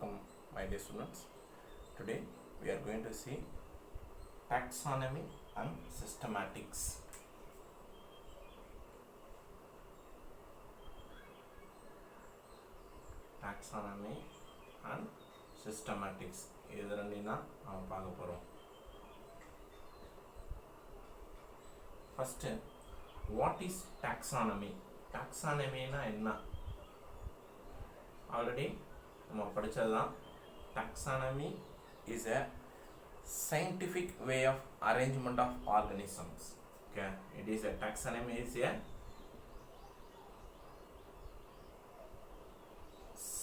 Welcome, my dear students. Today we are going to see taxonomy and systematics. Taxonomy and systematics. இது ரெண்டையும் தான் நாம் பார்க்க போகிறோம். First, what is taxonomy? Taxonomy na enna? Already நம்ம படிச்சதுதான். Taxonomy is a scientific way of arrangement of organisms. Okay, it is a taxonomy is a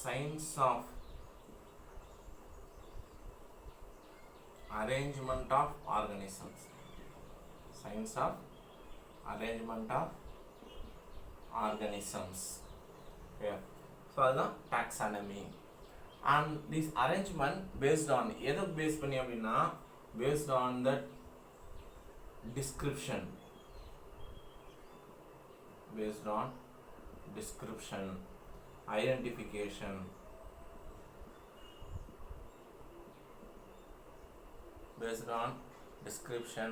science of arrangement of organisms. Science of arrangement of organisms. Okay, so that's taxonomy. And this arrangement based on either based பண்ணி அப்படின்னா based on the description, based on description, identification, based on description,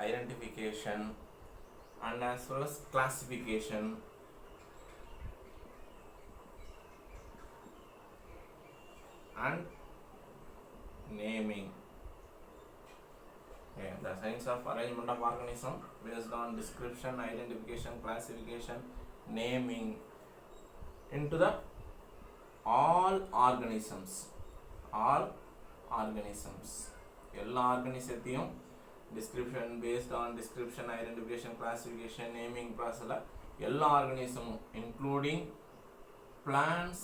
identification, and as well as classification and naming. Okay, the science of arrangement of organism based on description, identification, classification, naming into the all organisms. All organisms. எல்லா ஆர்கனிசத்தையும் description based on description, identification, classification, naming process எல்லா ஆர்கனிசமும் including plants,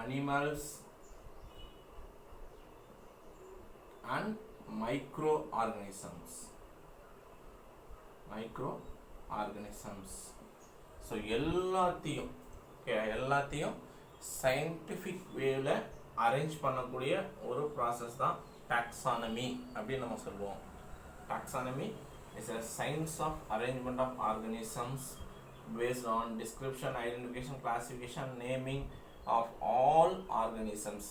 animals and microorganisms. So எல்லாத்தையும் scientific wayல arrange பண்ணக்கூடிய ஒரு process தான் taxonomy அப்படின்னு நம்ம சொல்லுவோம். Taxonomy is a science of arrangement of organisms based on description, identification, classification, naming of all organisms,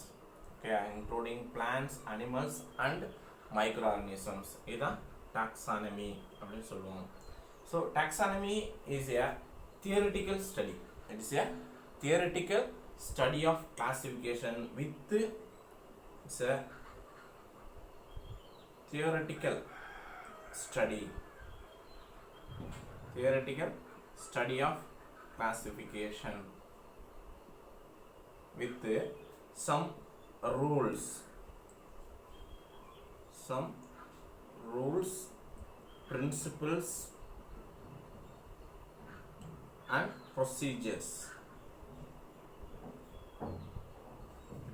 okay, including plants, animals and microorganisms. இதுதான் taxonomy அப்படின்னு சொல்லுவோம். So taxonomy is a theoretical study. It is a theoretical study of classification with it's a theoretical study of classification with some rules, principles and procedures.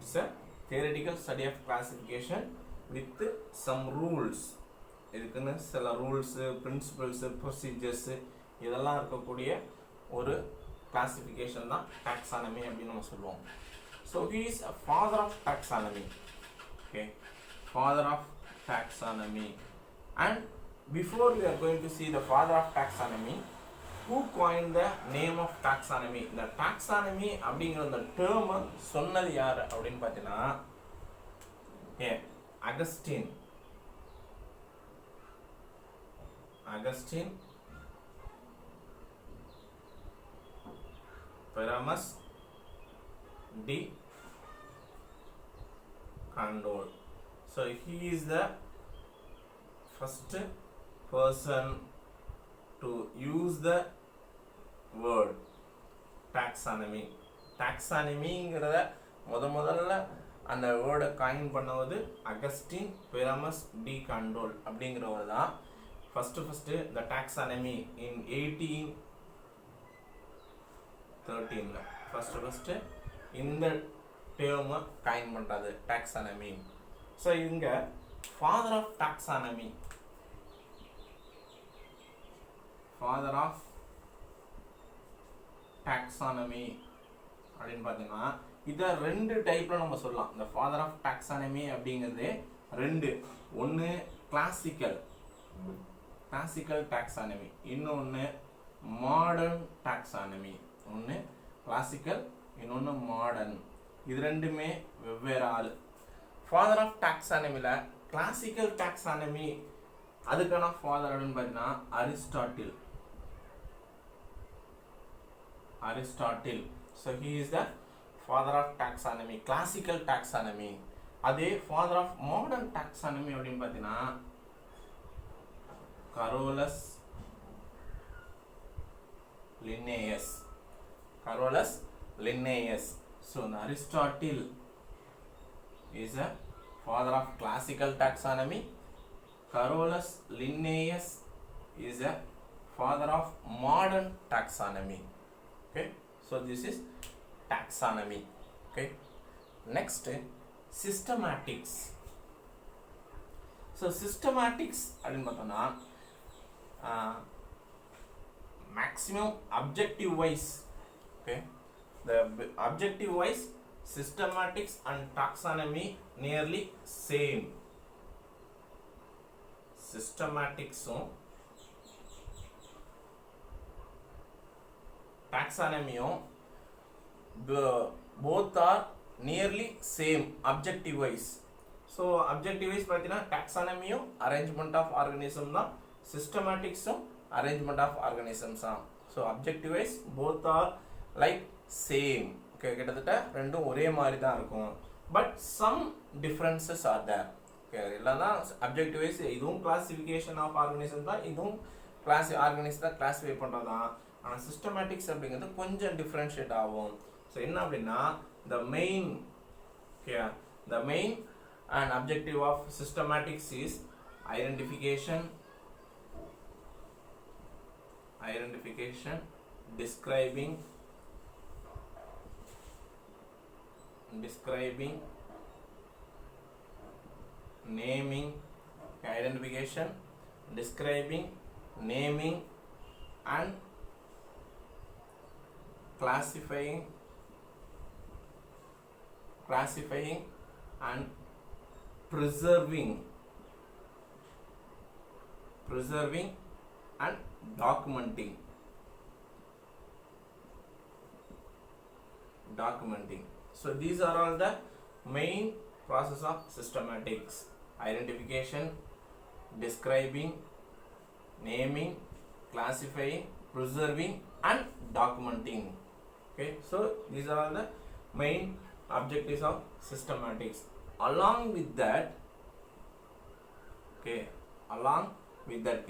It's a theoretical study of classification with some rules. இதுக்குன்னு சில rules, principles, procedures இதெல்லாம் இருக்கக்கூடிய ஒரு classification தான் taxonomy அப்படின்னு நம்ம சொல்லுவோம். So he is a father of taxonomy. Okay, father of taxonomy. And before we are going to see the father of taxonomy, who coined the name of taxonomy? இந்த taxonomy அப்படிங்கிற அந்த term சொன்னது யார் அப்படின்னு பார்த்தீங்கன்னா Augustine Pyramus de Candolle. So he is the first person to use the word taxonomy. Taxonomyங்கிறத முதல்ல அந்த வேர்டை காயின் பண்ணவது அகஸ்டின் Pyramus de Candolle அப்படிங்கிறவர் தான் first the taxonomy in 1813 first இந்த டேர்ம் காயின் பண்றது taxonomy. ஸோ இங்க ஃபாதர் ஆஃப் taxonomy அப்படின்னு பார்த்தீங்கன்னா இதை ரெண்டு டைப்ல நம்ம சொல்லலாம். இந்த ஃபாதர் ஆஃப் டாக்ஸானமி அப்படிங்கிறது ரெண்டு, ஒன்று கிளாசிக்கல் டாக்ஸானமி, இன்னொன்று மாடர்ன் டாக்ஸானமி. ஒன்று கிளாசிக்கல், இன்னொன்று மாடர்ன். இது ரெண்டுமே வெவ்வேறு ஆள். ஃபாதர் ஆஃப் டாக்ஸானமியில் கிளாசிக்கல் டாக்ஸானமி அதுக்கான ஃபாதர் அப்படின்னு பார்த்தீங்கன்னா Aristotle. So he is the father of taxonomy, classical taxonomy. அதே ஃபாதர் ஆஃப் மாடர்ன் டாக்ஸானமி அப்படின்னு பார்த்தீங்கன்னா Carolus Linnaeus. So Aristotle is a father of classical taxonomy. Carolus Linnaeus is a father of modern taxonomy. Okay, so this is taxonomy. Okay, next systematics. So systematics adin pathona maximum objective wise. Okay, the objective wise systematics and taxonomy nearly same. Systematics taxonomy both are nearly same objective wise. So objective wise pathina taxonomy arrangement of organism da, systematics arrangement of organisms da. So objective wise both are like same. Okay, கிட்டத்தட்ட ரெண்டும் ஒரே மாதிரி தான் இருக்கும். But some differences are there. Okay, இல்லைன்னா objective wise இதுவும் classification of organism தான், இதுவும் ஆர்கனிசம் தான் கிளாஸிஃபை பண்ணுறது தான். ஆனால் சிஸ்டமேட்டிக்ஸ் அப்படிங்கிறது கொஞ்சம் டிஃப்ரென்ஷியேட் ஆகும். ஸோ என்ன அப்படின்னா the main and objective of systematics is identification, describing, naming, identification, describing, naming and classifying and preserving and documenting. So these are all the main process of systematics: identification, describing, naming, classifying, preserving and documenting. Okay, so these are all the main objectives of systematics. Along with that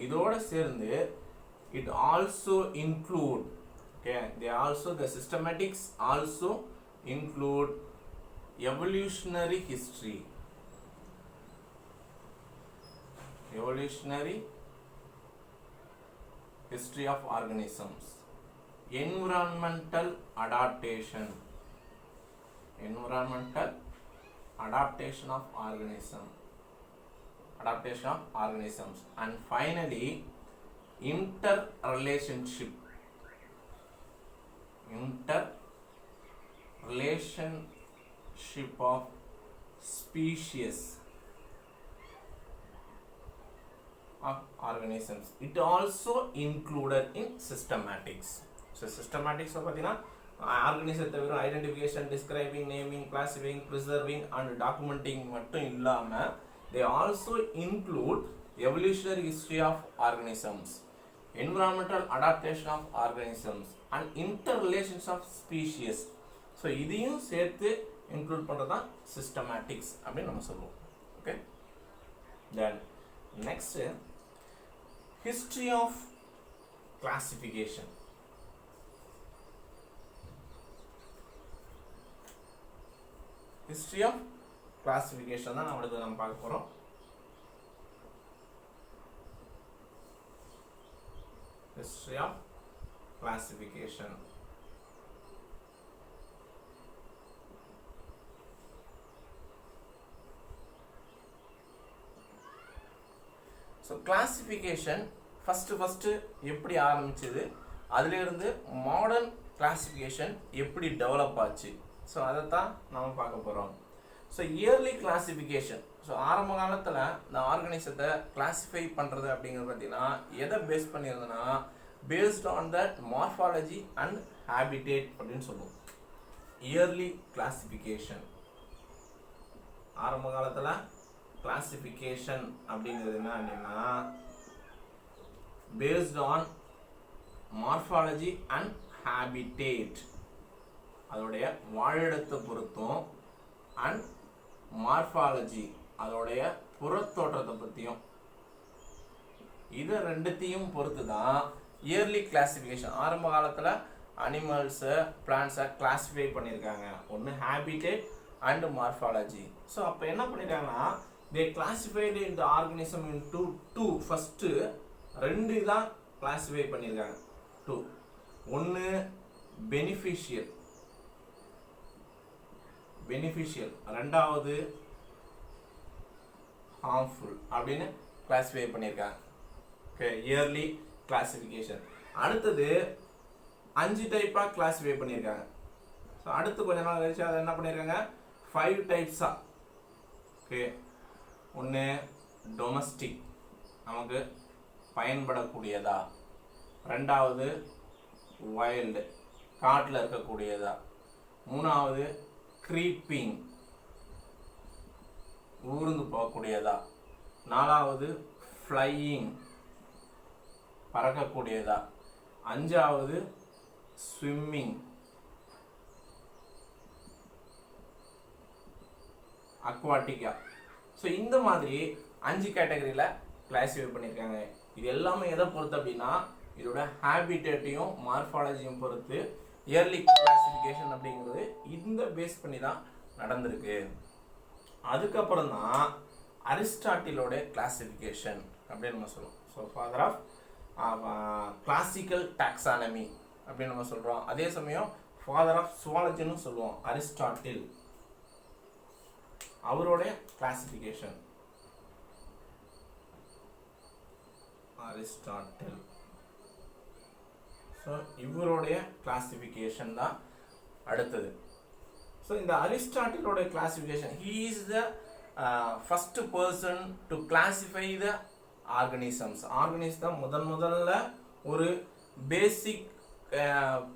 இதோட சேர்ந்து it also include, okay, the systematics also include evolutionary history of organisms, environmental adaptation of organisms, and finally interrelationship of species of organisms. It also included in systematics. So systematics pathina organism thavira identification, describing, naming, classifying, preserving and documenting mattum illama they also include evolutionary history of organisms, environmental adaptation of organisms and interrelations of species. So இதையும் சேர்த்து include பண்றதா systematics அப்படி நம்ம சொல்லுவோம். Okay, then next history of classification. History of classification தான் அடுத்து நம்ம பார்க்க போறோம். History of classification. So classification first எப்படி ஆரம்பிச்சது, அதுல இருந்து மாடர்ன் கிளாசிஃபிகேஷன் எப்படி டெவலப் ஆச்சு, ஸோ அதை தான் நம்ம பார்க்க போகிறோம். ஸோ இயர்லி கிளாசிஃபிகேஷன், ஸோ ஆரம்ப காலத்தில் இந்த ஆர்கனைசத்தை கிளாஸிஃபை பண்ணுறது அப்படிங்கிறது பார்த்தீங்கன்னா எதை பேஸ் பண்ணியிருந்ததுன்னா based on the morphology and habitat அப்படின்னு சொல்லுவோம். Early classification. ஆரம்ப காலத்தில் கிளாசிஃபிகேஷன் அப்படிங்கிறது என்ன அப்படின்னா based on morphology and habitat, அதோடைய வாழிடத்தை பொறுத்தும் அண்ட் மார்ஃபாலஜி அதோடைய புறத்தோற்றத்தை பற்றியும், இதை ரெண்டுத்தையும் பொறுத்து தான் இயர்லி கிளாசிஃபிகேஷன். ஆரம்ப காலத்தில் அனிமல்ஸை பிளான்ஸை கிளாஸிஃபை பண்ணியிருக்காங்க, ஒன்று ஹேபிடேட் அண்ட் மார்ஃபாலஜி. ஸோ அப்போ என்ன பண்ணியிருக்காங்கன்னா தே கிளாஸிஃபைடு இந்த ஆர்கனிசம் இன்டு டூ. ஃபஸ்ட்டு ரெண்டு தான் கிளாஸிஃபை பண்ணியிருக்காங்க, டூ. ஒன்று பெனிஃபிஷியல், ரெண்டாவது ஹார்ம்ஃபுல் அப்படின்னு கிளாஸிஃபை பண்ணியிருக்காங்க. Okay, early classification. அடுத்தது 5 டைப்பாக கிளாஸிஃபை பண்ணியிருக்காங்க. ஸோ அடுத்து கொஞ்ச நாள் கழிச்சு அதை என்ன பண்ணியிருக்காங்க 5 டைப்ஸாக. ஓகே, ஒன்று டொமஸ்டிக், நமக்கு பயன்படக்கூடியதா. ரெண்டாவது வைல்டு, காட்டில் இருக்கக்கூடியதா. மூணாவது க்ரீப்பிங், ஊர்ந்து போகக்கூடியதா. நாலாவது ஃப்ளையிங், பறக்கக்கூடியதா. அஞ்சாவது ஸ்விம்மிங், அக்வாட்டிக்கா. ஸோ இந்த மாதிரி 5 கேட்டகரியில் கிளாஸிஃபை பண்ணியிருக்காங்க. இது எல்லாமே எதை பொறுத்து அப்படின்னா இதோட ஹேபிடேட்டையும் மார்ஃபாலஜியும் பொறுத்து இயர்லி கிளாஸிஃபிகேஷன் அப்படிங்கிறது இந்த பேஸ் பண்ணி தான் நடந்திருக்கு. அதுக்கப்புறம் தான் அரிஸ்டாட்டிலோட கிளாஸிஃபிகேஷன் அப்படின்னு நம்ம சொல்லுவோம். So father of classical taxonomy அப்படின்னு நம்ம சொல்கிறோம். அதே சமயம் ஃபாதர் ஆஃப் சுவாலஜின்னு சொல்லுவோம் அரிஸ்டாட்டில். அவருடைய கிளாஸிஃபிகேஷன் அரிஸ்டாட்டில். ஸோ இவருடைய கிளாஸிஃபிகேஷன் தான் அடுத்தது. ஸோ இந்த அரிஸ்டாட்டிலோட classification, he is the first person to classify the organisms. Organism தான் முதல்ல ஒரு பேசிக்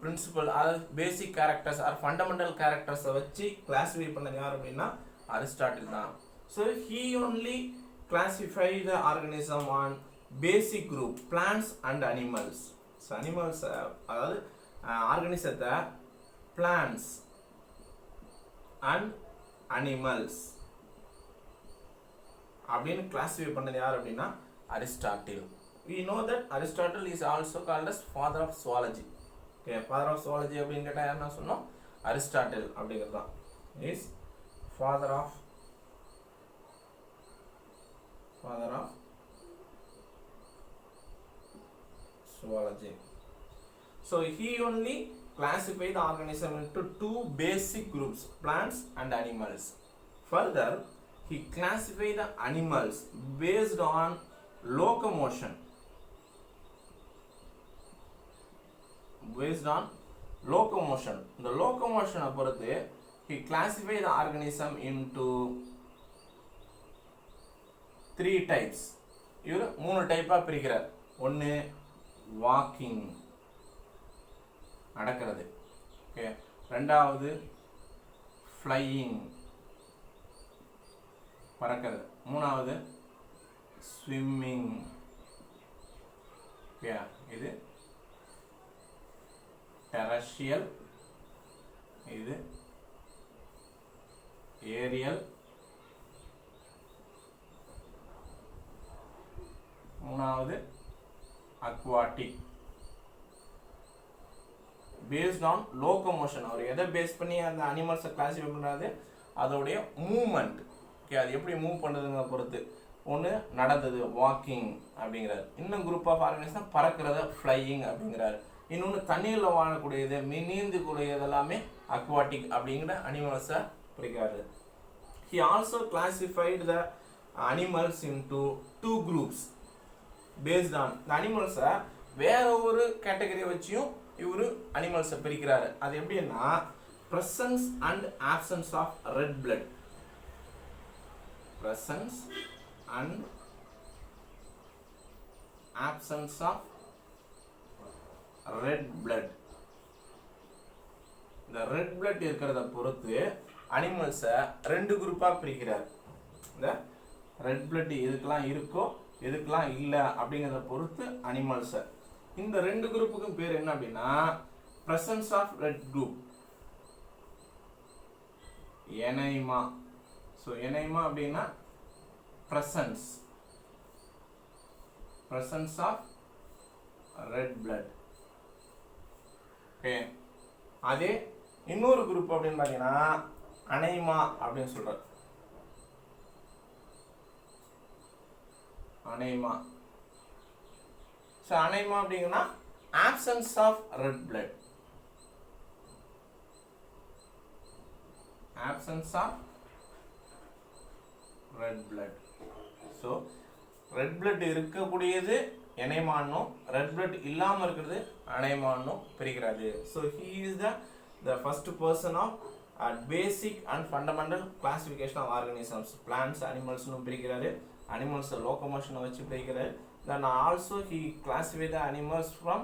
பிரின்சிபல், அதாவது பேசிக் கேரக்டர்ஸ் ஆர் ஃபண்டமெண்டல் கேரக்டர்ஸை வச்சு கிளாஸிஃபை பண்ணது யார் அப்படின்னா அரிஸ்டாட்டில் தான். So he only classify the organism on basic group plants and animals. So animals அதாவது ஆர்கனிசத்தை பிளான்ட்ஸ் அண்ட் அனிமல்ஸ் அப்படின்னு கிளாஸிஃபை பண்ணது யார் அப்படின்னா Aristotle. We know that Aristotle is also called as father of zoology. Okay, father of zoology அப்படின்னு கேட்டால் யாருன்னா சொன்னோம் அரிஸ்டாட்டில் அப்படிங்கிறது தான் is father of zoology. So he only classified the organism into 2 basic groups, plants and animals. Further, he classified the animals based on locomotion. The locomotion பொறுத்து he classified the organism into 3 types. இவர் 3 டைப்பா பிரிக்கிறார். ஒன்று walking, நடக்கிறது. Okay, ரெண்டாவது flying, பறக்கிறது. மூணாவது swimming. Okay, இது டெரஸ்ட்ரியல், இது ஏரியல், மூணாவது அக்வாட்டிக். பேஸ்ட் ஆன் லோகோமோஷன், அவர் எதை பேஸ் பண்ணி அந்த அனிமல்ஸை கிளாஸிஃபை பண்ணுறாரு அதோடைய மூவ்மெண்ட். ஓகே, அது எப்படி மூவ் பண்ணுறதுங்க பொறுத்து. ஒன்று நடந்தது வாக்கிங் அப்படிங்கிறார். இன்னும் குரூப் ஆஃப் ஆர்கனிசம் பறக்கிறத ஃப்ளையிங் அப்படிங்கிறார். இன்னொன்று தண்ணீரில் வாழக்கூடியது நீந்து கூடியது எல்லாமே அக்வாட்டிக் அப்படிங்கிற அனிமல்ஸை பிரிக்கிறாரு. He also classified the animals into 2 groups based on the animals. வேற ஒரு கேட்டகரி வச்சியும் இவரு அனிமல்ஸை பிரிக்கிறாரு. அது எப்படின்னா presence and absence of red blood. Presence and absence of red blood. இந்த ரெட் பிளட் இருக்கிறத பொறுத்து அனிமல்ஸை 2 குரூப்பாக பிரிக்கிறார். இந்த ரெட் பிளட் எதுக்கெல்லாம் இருக்கோ எதுக்கெல்லாம் இல்லை அப்படிங்கிறத பொறுத்து அனிமல்ஸை. இந்த 2 குரூப்புக்கும் பேர் என்ன அப்படின்னா presence of red group, Enaima. So Enaima அப்படின்னா presence of red blood. Okay, அதே இன்னொரு குரூப் அப்படின்னு பார்த்தீங்கன்னா அனைமா அப்படின்னு சொல்ற. அனைமா. ஸோ அனைமா அப்படிங்கன்னா absence of red blood. absence of red blood. So red blood இருக்கக்கூடியது எனைமானும் ரெட் பிளட் இல்லாமல் இருக்கிறது அனைமானும் பிரிக்கிறாரு. So he is the first person of basic and fundamental classification of organisms. Plants அனிமல்ஸ்னு பிரிக்கிறாரு. அனிமல்ஸ் லோகோமோஷனை வச்சு பிரிக்கிறாரு. Then also he classified the animals from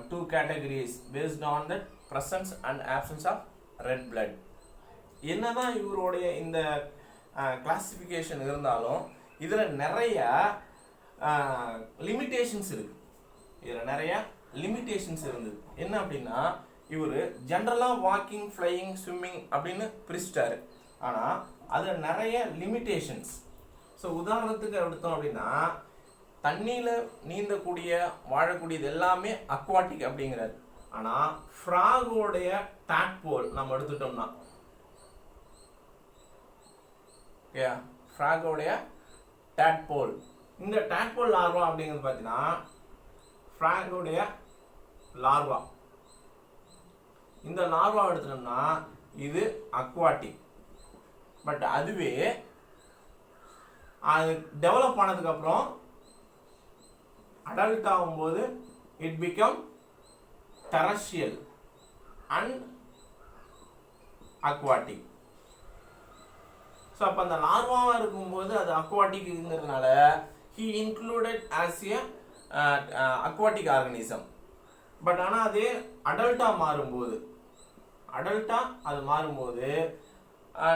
2 categories based on the presence and absence of red blood. என்னதான் இவருடைய இந்த classification இருந்தாலும் இதில் நிறைய லிமிட்டேஷன்ஸ் இருக்கு. இதில் நிறைய லிமிட்டேஷன்ஸ் இருந்தது. என்ன அப்படின்னா இவர் ஜென்ரலாக வாக்கிங், ஃப்ளையிங், ஸ்விம்மிங் அப்படின்னு பிரிச்சிட்டாரு. ஆனால் அதில் நிறைய லிமிட்டேஷன்ஸ். ஸோ உதாரணத்துக்கு எடுத்தோம் அப்படின்னா தண்ணியில் நீந்தக்கூடிய வாழக்கூடியது எல்லாமே அக்வாட்டிக் அப்படிங்கிறாரு. ஆனால் ஃப்ராகோடைய டாட்போல் நம்ம எடுத்துட்டோம்னா ஃப்ராகோடைய டாட்போல், இந்த டாட்போல் லார்வா அப்படிங்கிறது பார்த்தீங்கன்னா ஃப்ராகோடைய லார்வா. இந்த லார்வா எடுத்துட்டோம்னா இது அக்வாட்டிக். பட் அதுவே அது டெவலப் ஆனதுக்கப்புறம் அடல்ட் ஆகும்போது it become terrestrial and aquatic. So அப்போ அந்த லார்வாவாக இருக்கும்போது அது அக்வாட்டிக்ங்கிறதுனால he included as a aquatic organism. But ஆனால் அது அடல்ட்டாக மாறும்போது அது மாறும்போது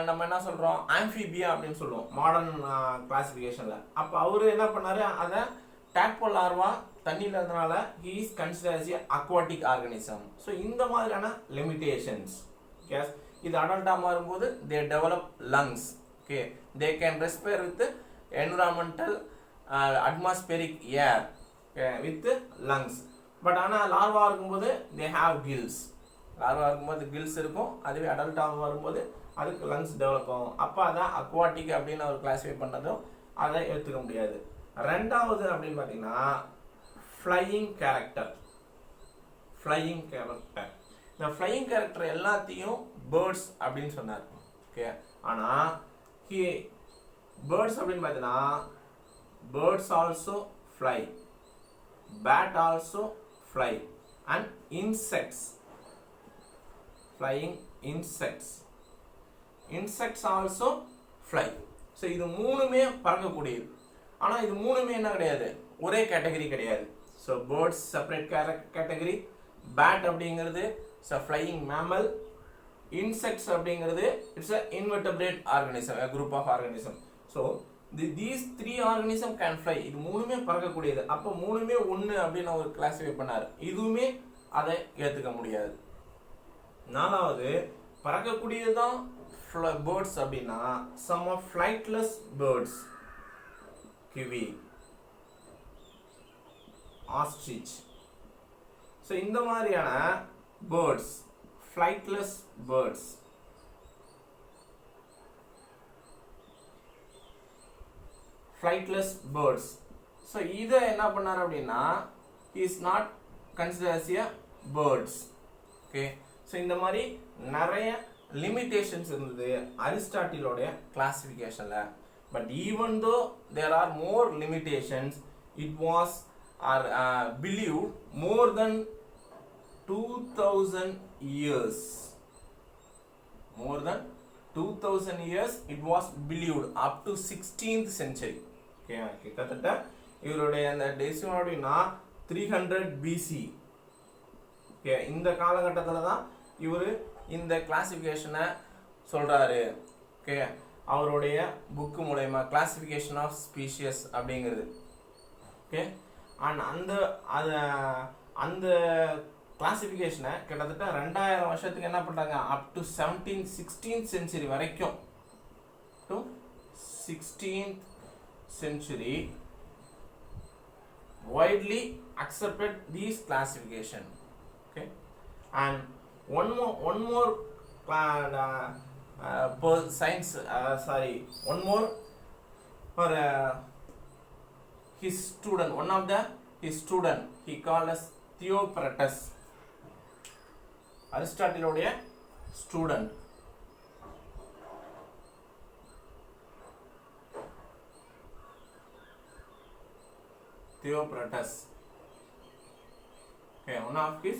நம்ம என்ன சொல்கிறோம், ஆம்ஃபிபியா அப்படின்னு சொல்லுவோம் மாடர்ன் கிளாசிஃபிகேஷனில். அப்போ அவர் என்ன பண்ணார், அதை டாட்போல் லார்வா தண்ணியில் இருந்தனால he is consider as a aquatic organism. So இந்த மாதிரியான லிமிட்டேஷன்ஸ். எஸ், இது அடல்ட்டாக மாறும்போது தே develop lungs. Okay, they can respire with environmental atmospheric air with lungs. But ஆனால் லார்வா இருக்கும்போது தே ஹாவ் கில்ஸ். லார்வா இருக்கும்போது கில்ஸ் இருக்கும். அதுவே அடல்ட்டாக வரும்போது அதுக்கு லங்ஸ் டெவலப் ஆகும். அப்போ அதான் அக்வாட்டிக் அப்படின்னு அவர் கிளாஸிஃபை பண்ணதும் அதை எடுத்துக்க முடியாது. ரெண்டாவது அப்படின்னு பார்த்தீங்கன்னா ஃப்ளையிங் கேரக்டர். இந்த ஃப்ளையிங் கேரக்டர் எல்லாத்தையும் பேர்ட்ஸ் அப்படின்னு சொன்னார். ஓகே, ஆனால் பேர்ட்ஸ் அப்படின்னு பார்த்தீங்கன்னா birds also fly, bat also fly and insects. Flying insects also fly. So இது மூணுமே பறக்கக்கூடியது. ஆனால் இது மூணுமே என்ன கிடையாது, ஒரே கேட்டகரி கிடையாது. So birds separate category, bat அப்படிங்கிறது it's a flying mammal, insects அப்படிங்கிறது it's a invertebrate organism, a group of organism. So these 3 organism can fly. இது மூணுமே பறக்கக்கூடியது. அப்போ மூணுமே ஒன்று அப்படின்னு அவர் கிளாஸிஃபை பண்ணார். இதுவுமே அதை ஏற்றுக்க முடியாது. நாலாவது, பறக்கக்கூடியது தான் பேர்ட்ஸ் அப்படின்னா some of flightless birds, kiwi, ostrich. So இந்த மாதிரியான பேர்ட்ஸ், ஃப்ளைட்லெஸ் பேர்ட்ஸ், ஸோ இதை என்ன பண்ணார் அப்படின்னா is not consider as a birds. Okay, so இந்த மாதிரி நிறைய லிமிட்டேஷன்ஸ் இருந்தது அரிஸ்டாட்டிலோடைய கிளாசிஃபிகேஷனில். But even though there are more limitations, it was believed more than 2000 years. More than 2000 years it was believed up to 16th century. Okay, கிட்டத்தட்ட இவருடைய அந்த டெசிமோடினா 300 BC. Okay, இந்த காலகட்டத்தில் தான் இவர் இந்த கிளாசிஃபிகேஷனை சொல்கிறாரு. ஓகே, அவருடைய புக்கு மூலயமா கிளாசிஃபிகேஷன் ஆஃப் ஸ்பீஷியஸ் அப்படிங்கிறது. ஓகே, அண்ட் அந்த கிளாசிஃபிகேஷனை கிட்டத்தட்ட 2000 வருஷத்துக்கு என்ன பண்ணுறாங்க, அப் டு 16th century வரைக்கும், to 16th century widely accepted these classification. Okay, and one more science one more for his student, his student he called as Theocritus, Aristotle உடைய student. Theocritus. Okay, one of his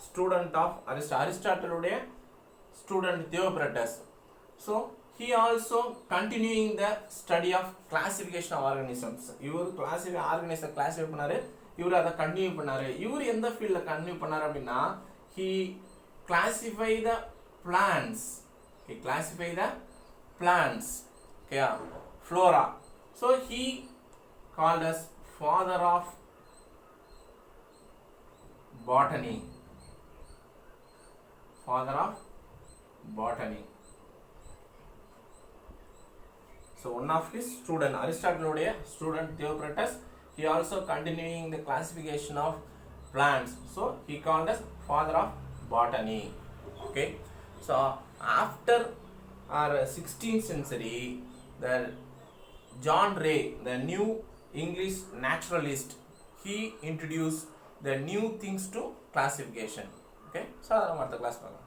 student of Aristotle உடைய student Theocritus. So he also continuing the study of classification of organisms. இவர் organism classify பண்ணாரு, இவர் அதை continue பண்ணாரு. இவர் எந்த ஃபீல்ட்ல கண்டினியூ பண்ணாரு அப்படின்னா, he classify the plants. He classify the plants. Okay, flora. So he called as father of botany. Father of botany. So one of his student, Aristotle உடைய student Theocritus, he also continuing the classification of plants. So he called as father of botany. Okay, so after our 16th century, the John Ray, the new English naturalist, he introduced the new things to classification. Okay, so அதெல்லாம் அடுத்த class பார்க்கலாம்.